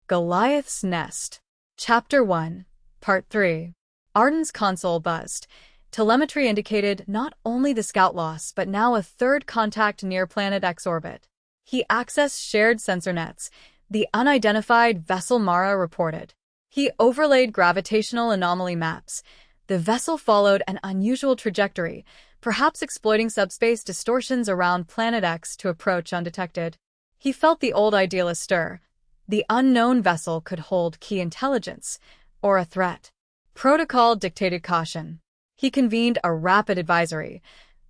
Goliath's Nest. Chapter 1, Part 3. Arden's console buzzed. Telemetry indicated not only the scout loss but now a third contact near Planet X orbit. He accessed shared sensor nets. The unidentified vessel Mara reported. He overlaid gravitational anomaly maps. The vessel followed an unusual trajectory, perhaps exploiting subspace distortions around Planet X to approach undetected. He felt the old idealist stir. The unknown vessel could hold key intelligence, or a threat. Protocol dictated caution. He convened a rapid advisory.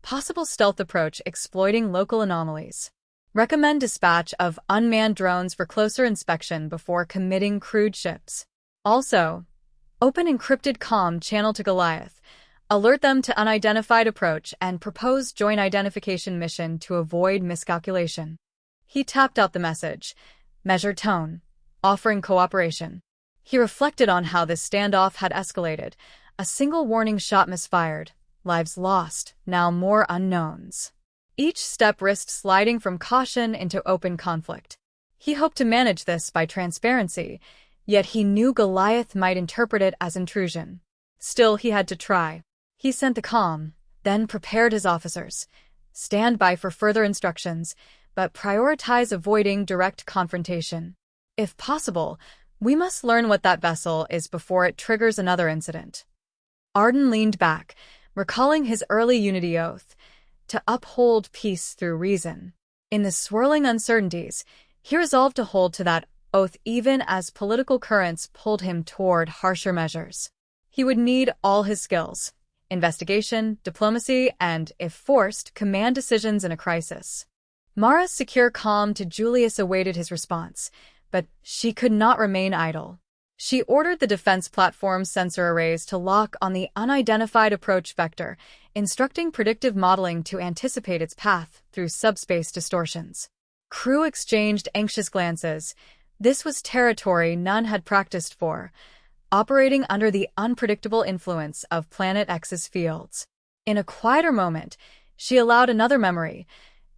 Possible stealth approach exploiting local anomalies. Recommend dispatch of unmanned drones for closer inspection before committing crewed ships. Also, open encrypted comm channel to Goliath. Alert them to unidentified approach and propose joint identification mission to avoid miscalculation. He tapped out the message. Measured tone, offering cooperation. He reflected on how this standoff had escalated. A single warning shot misfired. Lives lost, now more unknowns. Each step risked sliding from caution into open conflict. He hoped to manage this by transparency, yet he knew Goliath might interpret it as intrusion. Still, he had to try. He sent the comm, then prepared his officers. Stand by for further instructions, but prioritize avoiding direct confrontation. If possible, we must learn what that vessel is before it triggers another incident. Arden leaned back, recalling his early Unity oath, to uphold peace through reason. In the swirling uncertainties, he resolved to hold to that oath even as political currents pulled him toward harsher measures. He would need all his skills: investigation, diplomacy, and, if forced, command decisions in a crisis. Mara's secure calm to Julius awaited his response, but she could not remain idle. She ordered the defense platform's sensor arrays to lock on the unidentified approach vector, instructing predictive modeling to anticipate its path through subspace distortions. Crew exchanged anxious glances. This was territory none had practiced for, operating under the unpredictable influence of Planet X's fields. In a quieter moment, she allowed another memory.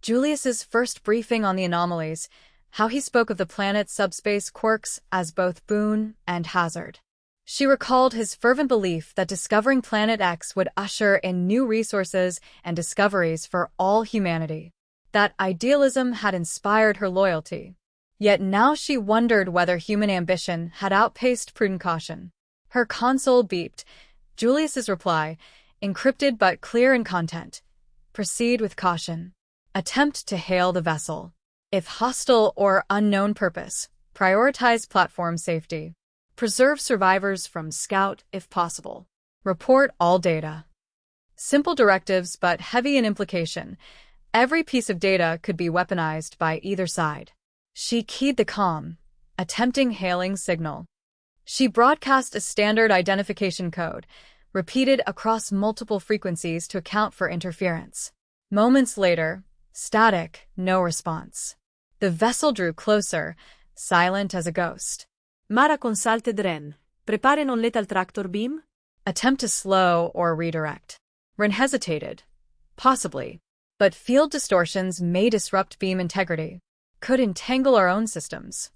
Julius's first briefing on the anomalies, how he spoke of the planet's subspace quirks as both boon and hazard. She recalled his fervent belief that discovering Planet X would usher in new resources and discoveries for all humanity. That idealism had inspired her loyalty. Yet now she wondered whether human ambition had outpaced prudent caution. Her console beeped. Julius's reply, encrypted but clear in content. Proceed with caution. Attempt to hail the vessel. If hostile or unknown purpose, prioritize platform safety. Preserve survivors from scout if possible. Report all data. Simple directives but heavy in implication. Every piece of data could be weaponized by either side. She keyed the comm, attempting hailing signal. She broadcast a standard identification code, repeated across multiple frequencies to account for interference. Moments later, static, no response. The vessel drew closer, silent as a ghost. Mara consulte Ren. Prepare non-lethal tractor beam? Attempt to slow or redirect. Ren hesitated. Possibly. But field distortions may disrupt beam integrity. Could entangle our own systems.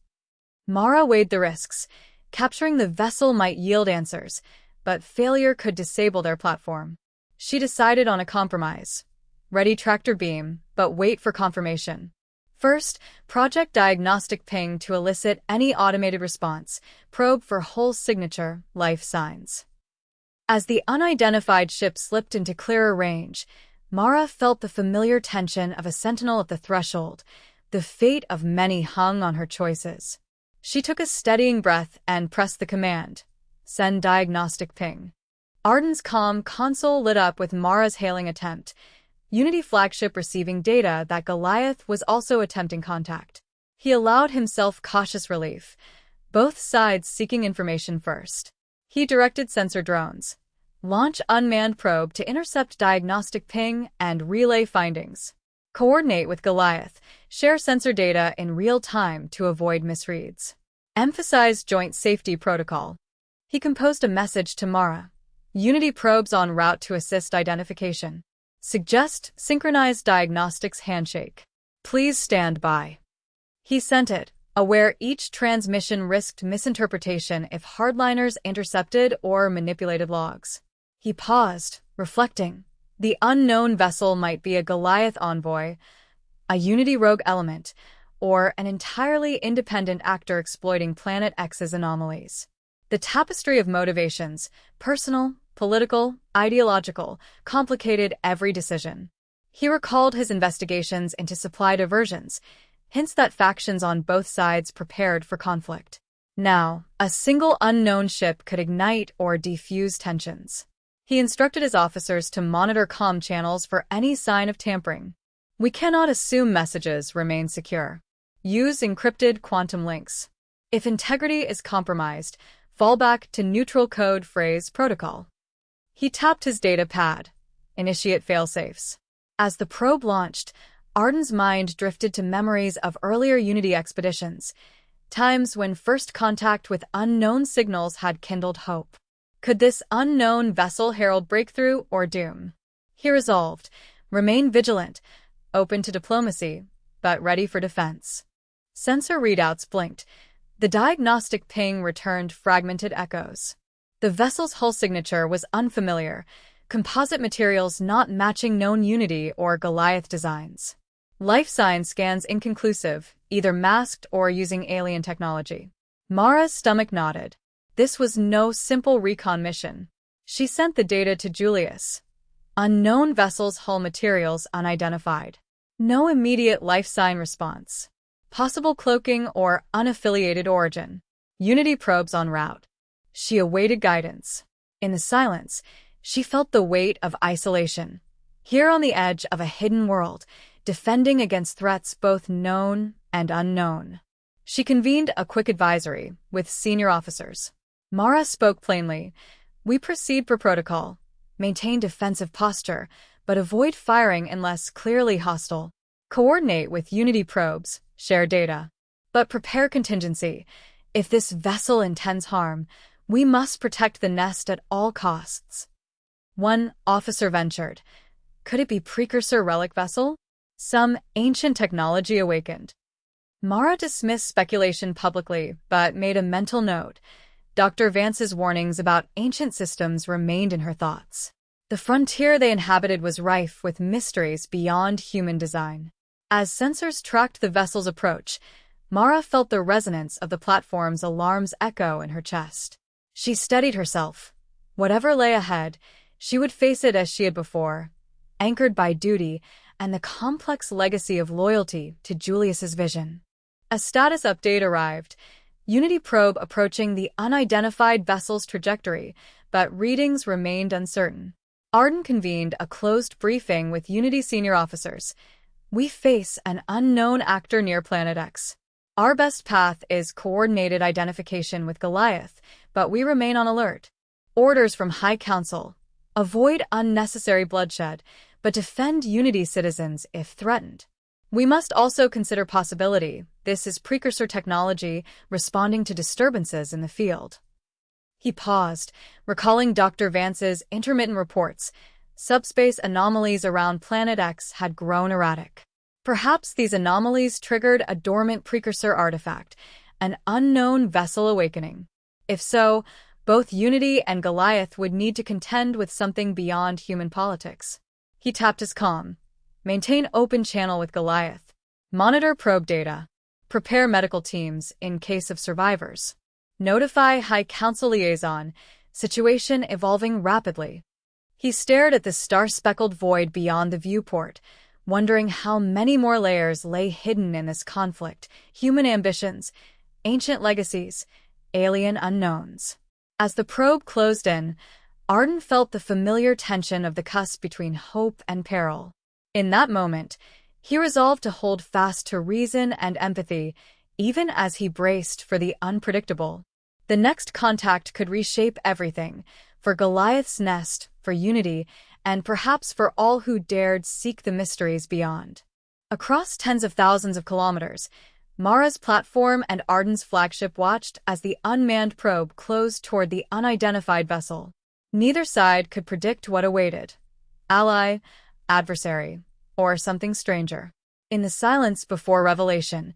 Mara weighed the risks. Capturing the vessel might yield answers, but failure could disable their platform. She decided on a compromise. Ready tractor beam, but wait for confirmation. First, project diagnostic ping to elicit any automated response, probe for whole signature, life signs. As the unidentified ship slipped into clearer range, Mara felt the familiar tension of a sentinel at the threshold. The fate of many hung on her choices. She took a steadying breath and pressed the command. Send diagnostic ping. Arden's comm console lit up with Mara's hailing attempt. Unity flagship receiving data that Goliath was also attempting contact. He allowed himself cautious relief, both sides seeking information first. He directed sensor drones. Launch unmanned probe to intercept diagnostic ping and relay findings. Coordinate with Goliath. Share sensor data in real time to avoid misreads. Emphasize joint safety protocol. He composed a message to Mara. Unity probes en route to assist identification. Suggest synchronized diagnostics handshake. Please stand by. He sent it, aware each transmission risked misinterpretation if hardliners intercepted or manipulated logs. He paused, reflecting. The unknown vessel might be a Goliath envoy, a Unity rogue element, or an entirely independent actor exploiting Planet X's anomalies. The tapestry of motivations, personal, political, ideological, complicated every decision. He recalled his investigations into supply diversions, hints that factions on both sides prepared for conflict. Now, a single unknown ship could ignite or defuse tensions. He instructed his officers to monitor comm channels for any sign of tampering. We cannot assume messages remain secure. Use encrypted quantum links. If integrity is compromised, fall back to neutral code phrase protocol. He tapped his data pad. Initiate failsafes. As the probe launched, Arden's mind drifted to memories of earlier Unity expeditions, times when first contact with unknown signals had kindled hope. Could this unknown vessel herald breakthrough or doom? He resolved, remain vigilant, open to diplomacy, but ready for defense. Sensor readouts blinked. The diagnostic ping returned fragmented echoes. The vessel's hull signature was unfamiliar, composite materials not matching known Unity or Goliath designs. Life sign scans inconclusive, either masked or using alien technology. Mara's stomach nodded. This was no simple recon mission. She sent the data to Julius. Unknown vessel's hull materials unidentified. No immediate life sign response. Possible cloaking or unaffiliated origin. Unity probes en route. She awaited guidance. In the silence, she felt the weight of isolation. Here on the edge of a hidden world, defending against threats both known and unknown. She convened a quick advisory with senior officers. Mara spoke plainly. We proceed per protocol. Maintain defensive posture, but avoid firing unless clearly hostile. Coordinate with Unity probes, share data. But prepare contingency. If this vessel intends harm, we must protect the nest at all costs. One officer ventured. Could it be precursor relic vessel? Some ancient technology awakened. Mara dismissed speculation publicly, but made a mental note. Dr. Vance's warnings about ancient systems remained in her thoughts. The frontier they inhabited was rife with mysteries beyond human design. As sensors tracked the vessel's approach, Mara felt the resonance of the platform's alarms echo in her chest. She steadied herself. Whatever lay ahead, she would face it as she had before, anchored by duty and the complex legacy of loyalty to Julius's vision. A status update arrived. Unity probe approaching the unidentified vessel's trajectory, but readings remained uncertain. Arden convened a closed briefing with Unity senior officers. We face an unknown actor near Planet X. Our best path is coordinated identification with Goliath, but we remain on alert. Orders from High Council. Avoid unnecessary bloodshed, but defend Unity citizens if threatened. We must also consider possibility. This is precursor technology responding to disturbances in the field. He paused, recalling Dr. Vance's intermittent reports. Subspace anomalies around Planet X had grown erratic. Perhaps these anomalies triggered a dormant precursor artifact, an unknown vessel awakening. If so, both Unity and Goliath would need to contend with something beyond human politics. He tapped his comm. Maintain open channel with Goliath. Monitor probe data. Prepare medical teams in case of survivors. Notify High Council liaison. Situation evolving rapidly. He stared at the star-speckled void beyond the viewport, wondering how many more layers lay hidden in this conflict. Human ambitions, ancient legacies, alien unknowns. As the probe closed in, Arden felt the familiar tension of the cusp between hope and peril. In that moment, he resolved to hold fast to reason and empathy, even as he braced for the unpredictable. The next contact could reshape everything, for Goliath's nest, for Unity, and perhaps for all who dared seek the mysteries beyond. Across tens of thousands of kilometers, Mara's platform and Arden's flagship watched as the unmanned probe closed toward the unidentified vessel. Neither side could predict what awaited. Ally, adversary, or something stranger. In the silence before revelation,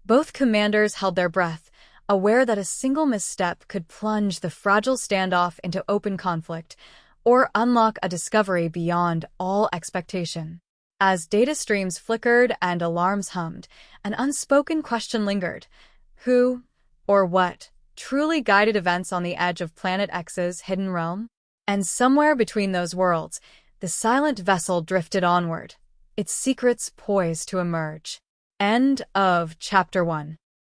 Both commanders held their breath, aware that a single misstep could plunge the fragile standoff into open conflict or unlock a discovery beyond all expectation. As data streams flickered and alarms hummed, an unspoken question lingered. Who, or what, truly guided events on the edge of Planet X's hidden realm? And somewhere between those worlds, the silent vessel drifted onward, its secrets poised to emerge. End of Chapter 1.